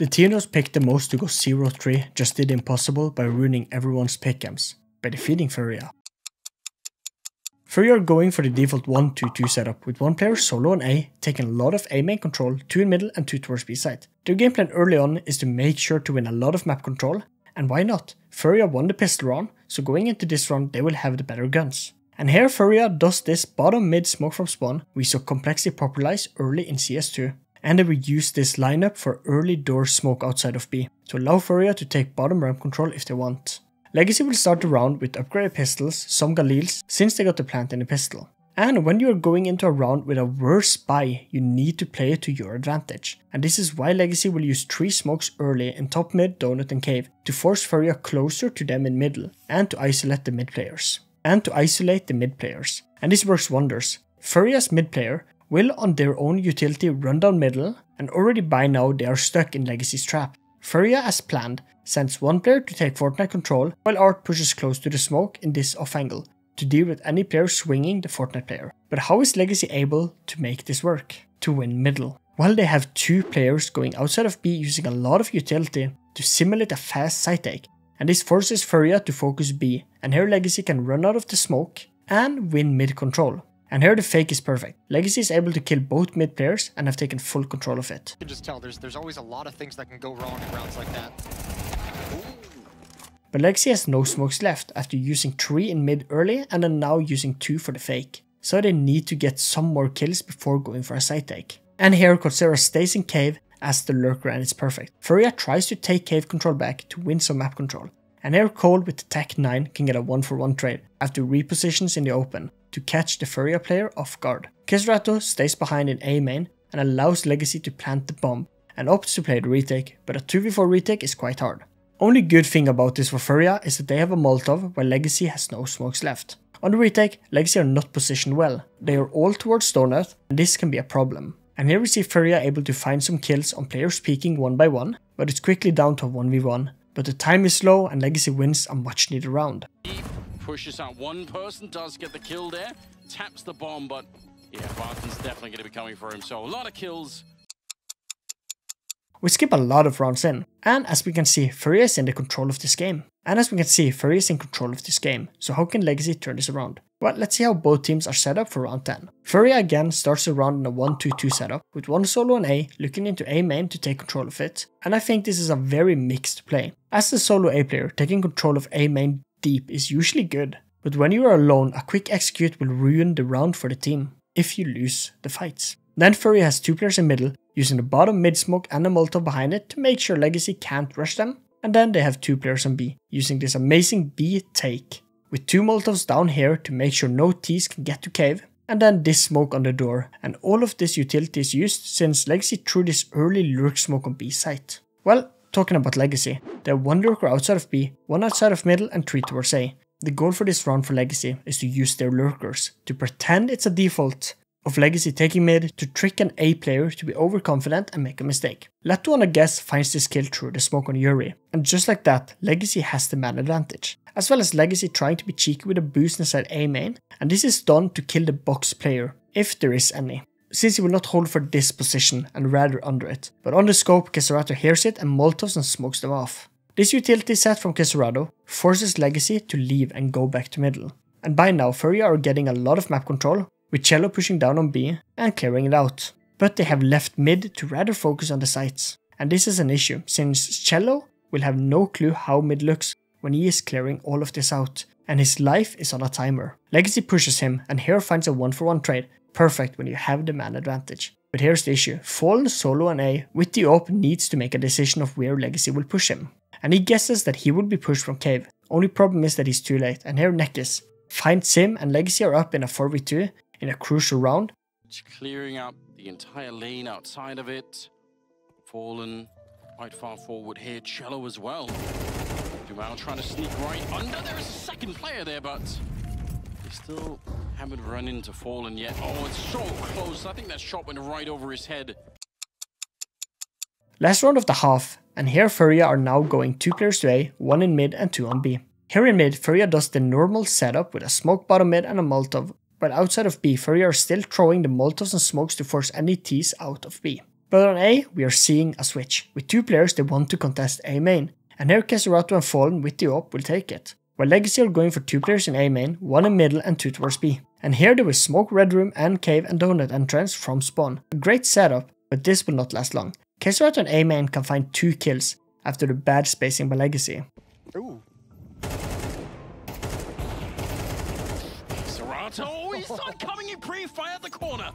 The team that picked the most to go 0-3 just did the impossible by ruining everyone's pick-ems, by defeating Furia. Furia are going for the default 1-2-2 setup, with one player solo on A, taking a lot of A main control, 2 in middle and 2 towards B side. Their game plan early on is to make sure to win a lot of map control, and why not? Furia won the pistol round, so going into this round they will have the better guns. And here Furia does this bottom mid smoke from spawn we saw complexity popularize early in CS2. And they will use this lineup for early door smoke outside of B, to allow Furia to take bottom ramp control if they want. Legacy will start the round with upgraded pistols, some Galils, since they got the plant in the pistol. And when you are going into a round with a worse spy, you need to play it to your advantage. And this is why Legacy will use 3 smokes early in top mid, donut and cave, to force Furia closer to them in middle, and to isolate the mid players. And this works wonders. Furia's mid player will on their own utility run down middle, and already by now they are stuck in Legacy's trap. Furia, as planned, sends one player to take Fortnite control, while Art pushes close to the smoke in this off angle, to deal with any player swinging the Fortnite player. But how is Legacy able to make this work? To win middle? Well, they have 2 players going outside of B using a lot of utility to simulate a fast side take, and this forces Furia to focus B, and here Legacy can run out of the smoke and win mid control. And here the fake is perfect. Legacy is able to kill both mid players and have taken full control of it. You can just tell there's always a lot of things that can go wrong in rounds like that. But Legacy has no smokes left after using 3 in mid early and then now using 2 for the fake. So they need to get some more kills before going for a side take. And here Coldzera stays in cave as the lurker and it's perfect. Furia tries to take cave control back to win some map control. And here Cold with the Tech 9 can get a 1-for-1 trade after repositions in the open to catch the Furia player off guard. Coldzera stays behind in A main and allows Legacy to plant the bomb and opts to play the retake, but a 2v4 retake is quite hard. Only good thing about this for Furia is that they have a Molotov while Legacy has no smokes left. On the retake, Legacy are not positioned well. They are all towards donut and this can be a problem. And here we see Furia able to find some kills on players peeking one by one, but it's quickly down to a 1v1. But the time is low and Legacy wins a much needed round. Pushes out one person, does get the kill there, taps the bomb, but yeah, Barton's definitely going to be coming for him, so a lot of kills. We skip a lot of rounds in, and as we can see, Furia is in the control of this game. So how can Legacy turn this around? Well, let's see how both teams are set up for round 10. Furia again starts the round in a 1-2-2 setup, with one solo on A, looking into A main to take control of it, and I think this is a very mixed play. As the solo A player, taking control of A main deep is usually good, but when you are alone, a quick execute will ruin the round for the team, if you lose the fights. Then Furia has 2 players in middle, using the bottom mid smoke and a Molotov behind it to make sure Legacy can't rush them, and then they have 2 players on B, using this amazing B take, with 2 Molotovs down here to make sure no Ts can get to cave, and then this smoke on the door, and all of this utility is used since Legacy threw this early lurk smoke on B site. Well, talking about Legacy, they have 1 lurker outside of B, 1 outside of middle and 3 towards A. The goal for this round for Legacy is to use their lurkers, to pretend it's a default of Legacy taking mid to trick an A player to be overconfident and make a mistake. Let one guess finds this kill through the smoke on Yuri, and just like that, Legacy has the man advantage, as well as Legacy trying to be cheeky with a boost inside A main, and this is done to kill the box player, if there is any, since he will not hold for this position and rather under it, but on the scope Coldzera hears it and Molotovs and smokes them off. This utility set from Coldzera forces Legacy to leave and go back to middle, and by now Furia are getting a lot of map control, with Cello pushing down on B and clearing it out. But they have left mid to rather focus on the sites. And this is an issue, since Cello will have no clue how mid looks when he is clearing all of this out, and his life is on a timer. Legacy pushes him and here finds a 1-for-1 trade, perfect when you have the man advantage. But here's the issue, Fallen solo on A with the op needs to make a decision of where Legacy will push him. And he guesses that he would be pushed from cave, only problem is that he's too late, and here Nekis finds him and Legacy are up in a 4v2, in a crucial round. It's clearing up the entire lane outside of it. Fallen quite far forward here. Cello as well. Duval trying to sneak right under. There is a second player there, but they still haven't run into Fallen yet. Oh, it's so close. I think that shot went right over his head. Last round of the half, and here Furia are now going 2 players to A, 1 in mid and 2 on B. Here in mid, Furia does the normal setup with a smoke bottom mid and a Molotov, but outside of B, Furia are still throwing the Molotovs and smokes to force any Ts out of B. But on A, we are seeing a switch, with 2 players that want to contest A main, and here Coldzera and Fallen with the op will take it, while Legacy are going for 2 players in A main, 1 in middle and 2 towards B. And here they will smoke red room and cave and donut entrance from spawn. A great setup, but this will not last long. Coldzera on A main can find 2 kills after the bad spacing by Legacy. Ooh. Serato, he's not coming in pre-fire at the corner.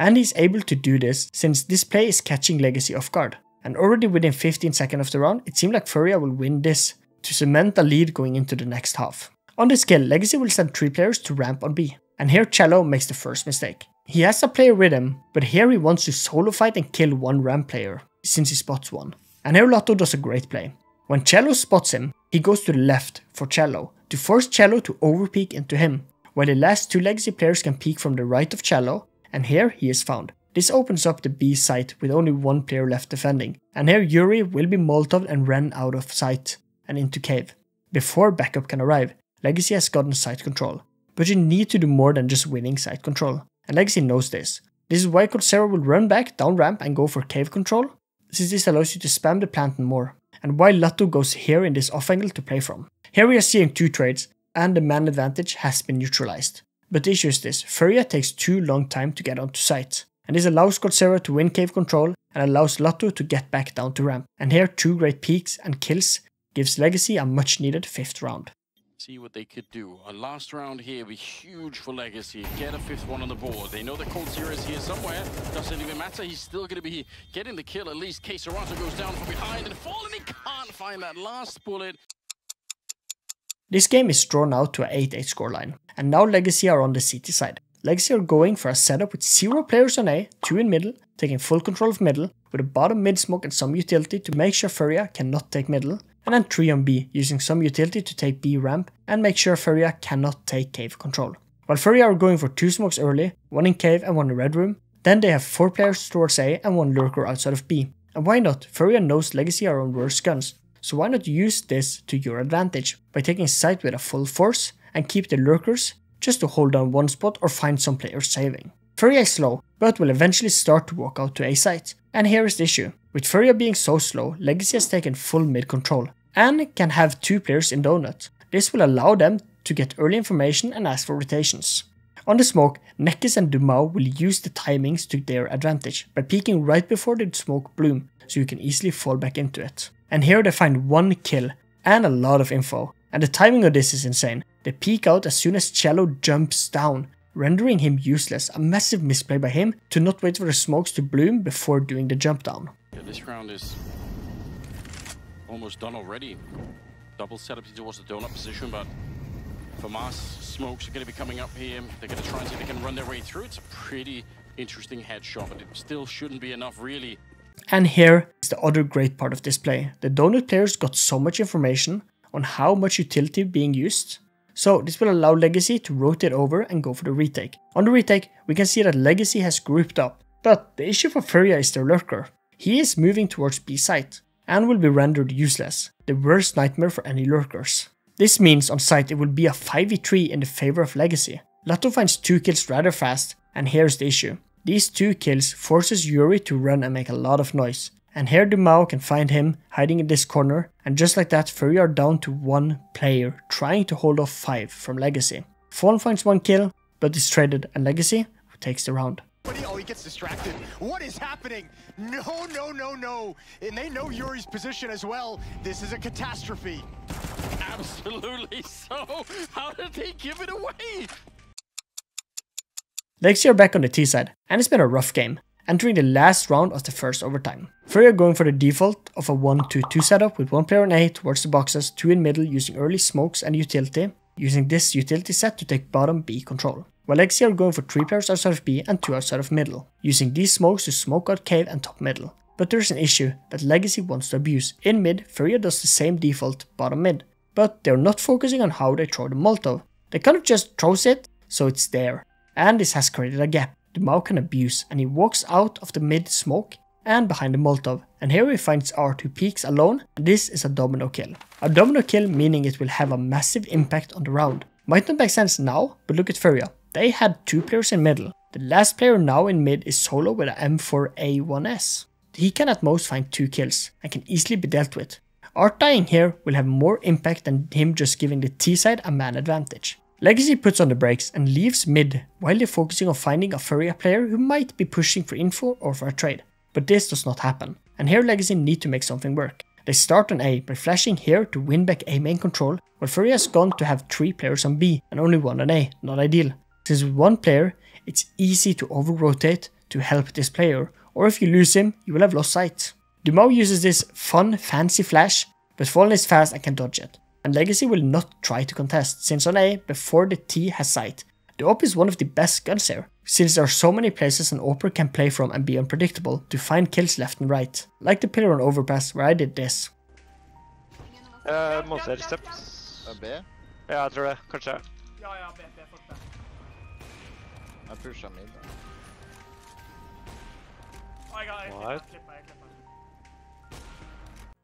And he's able to do this since this play is catching Legacy off guard. And already within 15 seconds of the round, it seemed like Furia will win this to cement a lead going into the next half. On this kill, Legacy will send 3 players to ramp on B. And here Cello makes the first mistake. He has a player with him, but here he wants to solo fight and kill 1 ramp player, since he spots 1. And here Lotto does a great play. When Cello spots him, he goes to the left for Cello, to force Cello to overpeek into him, while the last 2 Legacy players can peek from the right of Cello, and here he is found. This opens up the B site with only 1 player left defending, and here Yuri will be Molotov and ran out of sight and into cave. Before backup can arrive, Legacy has gotten site control, but you need to do more than just winning site control, and Legacy knows this. This is why Coldzera will run back down ramp and go for cave control, since this allows you to spam the plant more, and why Lotto goes here in this off angle to play from. Here we are seeing 2 trades, and the man advantage has been neutralized. But the issue is this: Furia takes too long time to get onto site, and this allows Coldzera to win cave control and allows Lotto to get back down to ramp. And here 2 great peeks and kills gives Legacy a much needed 5th round. See what they could do. A last round here will be huge for Legacy. Get a 5th one on the board. They know that Coldzera is here somewhere. Doesn't even matter. He's still going to be getting the kill. At least Coldzera goes down from behind and Fallen. He can't find that last bullet. This game is drawn out to an 8-8 scoreline, and now Legacy are on the CT side. Legacy are going for a setup with 0 players on A, 2 in middle, taking full control of middle, with a bottom mid smoke and some utility to make sure Furia cannot take middle, and then 3 on B, using some utility to take B ramp and make sure Furia cannot take cave control. While Furia are going for 2 smokes early, 1 in cave and 1 in red room, then they have 4 players towards A and 1 lurker outside of B. And why not? Furia knows Legacy are on worse guns, so why not use this to your advantage by taking site with a full force and keep the lurkers just to hold down 1 spot or find some players saving. Furia is slow, but will eventually start to walk out to A site. And here is the issue: with Furia being so slow, Legacy has taken full mid control and can have 2 players in donut. This will allow them to get early information and ask for rotations. On the smoke, Nekkes and Dumao will use the timings to their advantage by peeking right before the smoke bloom, so you can easily fall back into it. And here they find 1 kill and a lot of info, and the timing of this is insane. They peek out as soon as Cello jumps down, rendering him useless, a massive misplay by him to not wait for the smokes to bloom before doing the jump down. Yeah, this round is almost done already. Double setup towards the donut position, but FAMAS smokes are going to be coming up here. They're going to try and see if they can run their way through. It's a pretty interesting headshot, but it still shouldn't be enough, really. And here is the other great part of this play. The donut players got so much information on how much utility being used, so this will allow Legacy to rotate over and go for the retake. On the retake, we can see that Legacy has grouped up, but the issue for Furia is their lurker. He is moving towards B site and will be rendered useless, the worst nightmare for any lurkers. This means on site it will be a 5v3 in the favor of Legacy. Lotto finds 2 kills rather fast, and here's the issue. These 2 kills forces Yuri to run and make a lot of noise, and here Dumao can find him hiding in this corner, and just like that Furia are down to 1 player trying to hold off 5 from Legacy. Fallen finds 1 kill, but is traded, and Legacy takes the round. Oh, he gets distracted. What is happening? No, no, no, no. And they know Yuri's position as well. This is a catastrophe. Absolutely so. How did they give it away? Legacy are back on the T side, and it's been a rough game, entering the last round of the first overtime. Furia going for the default of a 1-2-2 setup with 1 player on A towards the boxes, 2 in middle using early smokes and utility, using this utility set to take bottom B control. While Legacy are going for 3 players outside of B and 2 outside of middle, using these smokes to smoke out cave and top middle. But there's an issue that Legacy wants to abuse. In mid, Furia does the same default bottom mid, but they're not focusing on how they throw the Molotov. They kind of just throws it, so it's there. And this has created a gap Dumao can abuse, and he walks out of the mid smoke and behind the Molotov, and here he finds Art who peeks alone, and this is a domino kill. A domino kill meaning it will have a massive impact on the round. Might not make sense now, but look at Furia. They had 2 players in middle. The last player now in mid is solo with an M4A1S. he can at most find 2 kills and can easily be dealt with. Art dying here will have more impact than him just giving the T side a man advantage. Legacy puts on the brakes and leaves mid while they're focusing on finding a Furia player who might be pushing for info or for a trade. But this does not happen, and here Legacy need to make something work. They start on A by flashing here to win back A main control, while Furia has gone to have 3 players on B and only 1 on A, not ideal. Since with 1 player, it's easy to over-rotate to help this player, or if you lose him, you will have lost sight. Dumao uses this fun, fancy flash, but Fallen is fast and can dodge it. And Legacy will not try to contest, since on A, before the T has sight. The AWP is one of the best guns here, since there are so many places an AWPer can play from and be unpredictable to find kills left and right. Like the pillar on overpass where I did this. Monster steps. B? Ja, jeg tror det. Kanskje. Ja, B, fort B. Jeg pusher mid. What?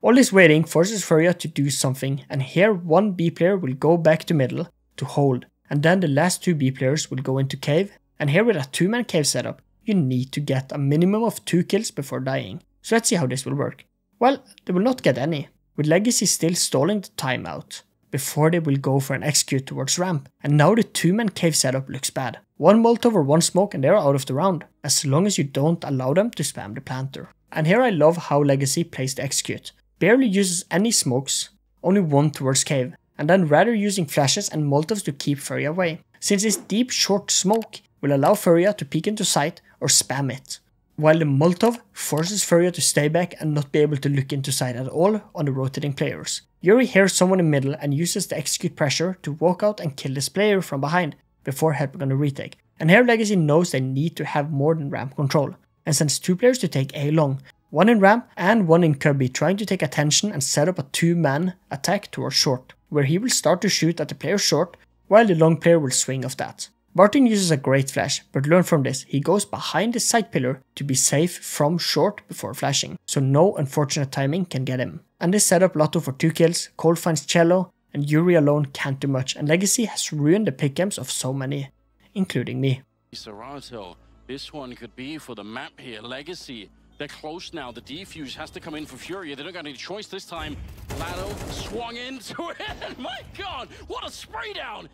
All this waiting forces Furia to do something, and here 1 B player will go back to middle to hold, and then the last 2 B players will go into cave, and here with a 2-man cave setup, you need to get a minimum of 2 kills before dying. So let's see how this will work. Well, they will not get any, with Legacy still stalling the timeout, before they will go for an execute towards ramp, and now the 2-man cave setup looks bad. 1 Molotov or 1 smoke and they are out of the round, as long as you don't allow them to spam the planter. And here I love how Legacy plays the execute. Barely uses any smokes, only 1 towards cave, and then rather using flashes and Molotovs to keep Furia away, since this deep short smoke will allow Furia to peek into sight or spam it, while the Molotov forces Furia to stay back and not be able to look into sight at all on the rotating players. Yuri hears someone in middle and uses the execute pressure to walk out and kill this player from behind before helping on the retake, and here Legacy knows they need to have more than ramp control, and sends 2 players to take A long, 1 in ramp and 1 in cubby, trying to take attention and set up a 2-man attack towards short, where he will start to shoot at the player short, while the long player will swing off that. Barton uses a great flash, but learn from this, he goes behind the side pillar to be safe from short before flashing, so no unfortunate timing can get him. And this setup Lotto for 2 kills, Cold finds Cello, and Yuri alone can't do much, and Legacy has ruined the pick-ems of so many, including me. Serato, this one could be for the map here. Legacy, they're close now. The defuse has to come in for Furia. They don't got any choice this time. Lado swung into it. My God, what a spray down!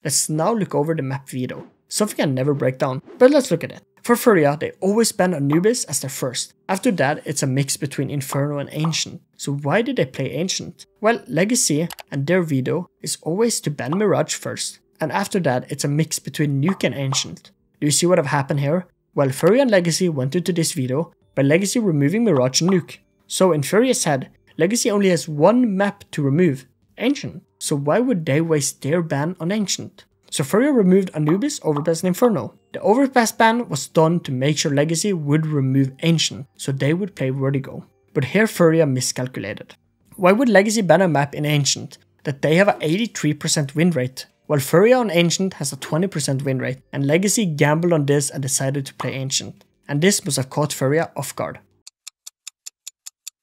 Let's now look over the map Veto, something I never break down, but let's look at it. For Furia, they always ban Anubis as their first. After that, it's a mix between Inferno and Ancient. So why did they play Ancient? Well, Legacy and their Veto is always to ban Mirage first, and after that, it's a mix between Nuke and Ancient. Do you see what have happened here? Well, Furia and Legacy went into this Veto by Legacy removing Mirage and Nuke. So in Furia's head, Legacy only has 1 map to remove, Ancient. So why would they waste their ban on Ancient? So Furia removed Anubis, Overpass and Inferno. The Overpass ban was done to make sure Legacy would remove Ancient, so they would play Vertigo. But here Furia miscalculated. Why would Legacy ban a map in Ancient that they have a 83% win rate, while Furia on Ancient has a 20% win rate, and Legacy gambled on this and decided to play Ancient, and this must have caught Furia off guard.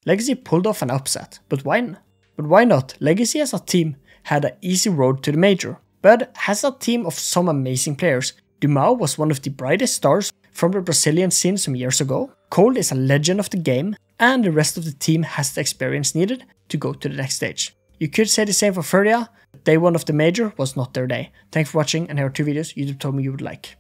Legacy pulled off an upset, but why? But why not? Legacy as a team had an easy road to the major, but has a team of some amazing players. Dumao was one of the brightest stars from the Brazilian scene some years ago, Cold is a legend of the game, and the rest of the team has the experience needed to go to the next stage. You could say the same for Furia, but day 1 of the major was not their day. Thanks for watching, and here are 2 videos YouTube told me you would like.